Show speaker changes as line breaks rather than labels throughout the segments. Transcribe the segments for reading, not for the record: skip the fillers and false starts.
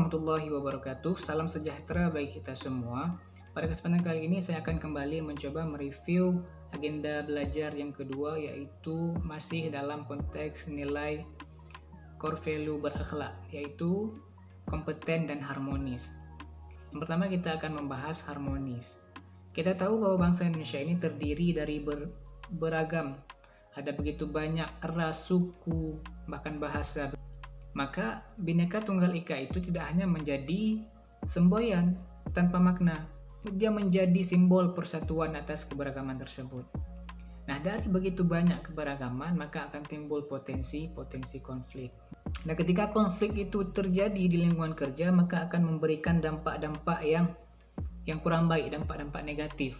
warahmatullahi wabarakatuh. Salam sejahtera bagi kita semua. Pada kesempatan kali ini saya akan kembali mencoba mereview agenda belajar yang kedua, yaitu masih dalam konteks nilai core value berakhlak, yaitu kompeten dan harmonis. Yang pertama kita akan membahas harmonis. Kita tahu bahwa bangsa Indonesia ini terdiri dari beragam, ada begitu banyak ras, suku, bahkan bahasa. Maka Bhinneka Tunggal Ika itu tidak hanya menjadi semboyan tanpa makna, dia menjadi simbol persatuan atas keberagaman tersebut. Nah, dari begitu banyak keberagaman, maka akan timbul potensi konflik. Nah, ketika konflik itu terjadi di lingkungan kerja, maka akan memberikan dampak-dampak yang kurang baik, dampak-dampak negatif.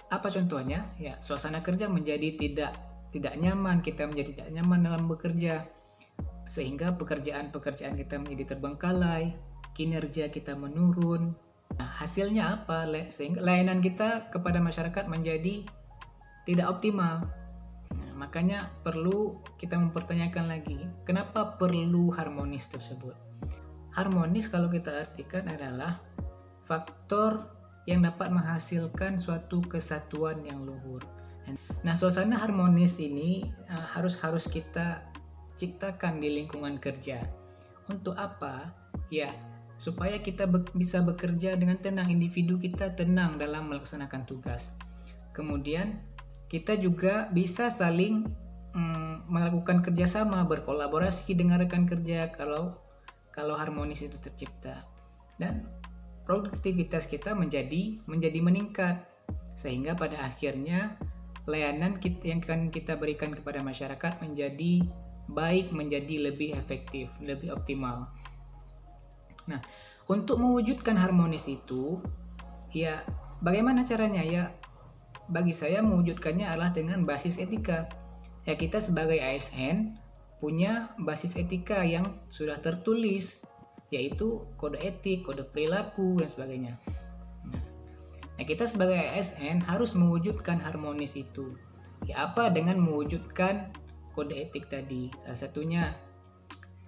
Apa contohnya? Ya, suasana kerja menjadi tidak nyaman, kita menjadi tidak nyaman dalam bekerja, sehingga pekerjaan kita menjadi terbengkalai, kinerja kita menurun. Nah, hasilnya apa? Sehingga layanan kita kepada masyarakat menjadi tidak optimal. Nah, makanya perlu kita mempertanyakan lagi, kenapa perlu harmonis tersebut? Harmonis kalau kita artikan adalah faktor yang dapat menghasilkan suatu kesatuan yang luhur. Nah, suasana harmonis ini harus kita ciptakan di lingkungan kerja. Untuk apa? Ya, supaya kita bisa bekerja dengan tenang, individu kita tenang dalam melaksanakan tugas. Kemudian kita juga bisa saling melakukan kerjasama, berkolaborasi dengan rekan kerja kalau harmonis itu tercipta, dan produktivitas kita menjadi meningkat, sehingga pada akhirnya layanan yang akan kita berikan kepada masyarakat menjadi baik, menjadi lebih efektif, lebih optimal. Nah, untuk mewujudkan harmonis itu, ya bagaimana caranya? Ya, bagi saya mewujudkannya adalah dengan basis etika. Ya, kita sebagai ASN punya basis etika yang sudah tertulis, yaitu kode etik, kode perilaku, dan sebagainya. Nah, kita sebagai ASN harus mewujudkan harmonis itu. Ya, apa dengan mewujudkan kode etik tadi? Salah satunya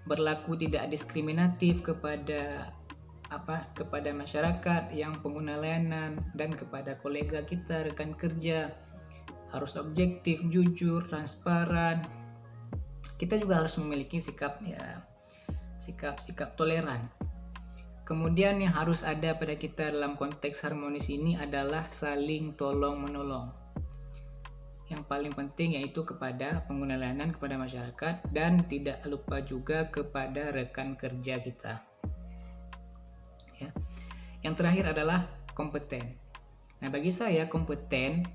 berlaku tidak diskriminatif kepada masyarakat yang pengguna layanan dan kepada kolega kita, rekan kerja. Harus objektif, jujur, transparan. Kita juga harus memiliki sikap toleran. Kemudian yang harus ada pada kita dalam konteks harmonis ini adalah saling tolong menolong. Yang paling penting yaitu kepada pengguna layanan, kepada masyarakat, dan tidak lupa juga kepada rekan kerja kita. Ya. Yang terakhir adalah kompeten. Nah, bagi saya kompeten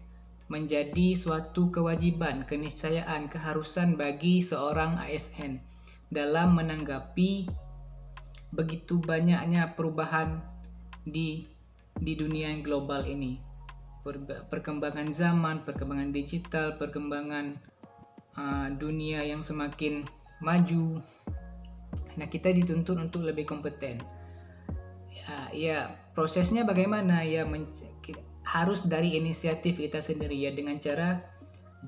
menjadi suatu kewajiban, keniscayaan, keharusan bagi seorang ASN dalam menanggapi begitu banyaknya perubahan di dunia yang global ini. Perkembangan zaman, perkembangan digital, perkembangan dunia yang semakin maju. Nah, kita dituntut untuk lebih kompeten. Ya, prosesnya bagaimana? Ya, harus dari inisiatif kita sendiri, ya, dengan cara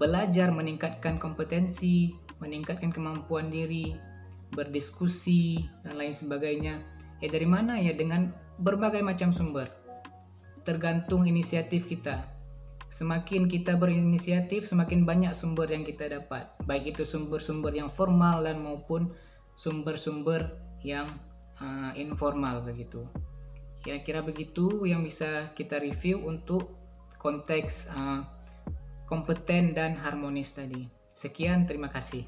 belajar, meningkatkan kompetensi, meningkatkan kemampuan diri, berdiskusi, dan lain sebagainya. Ya, dari mana? Ya, dengan berbagai macam sumber. Tergantung inisiatif kita. Semakin kita berinisiatif, semakin banyak sumber yang kita dapat, baik itu sumber-sumber yang formal dan maupun sumber-sumber yang informal begitu. Kira-kira begitu yang bisa kita review untuk konteks kompeten dan harmonis tadi. Sekian, terima kasih.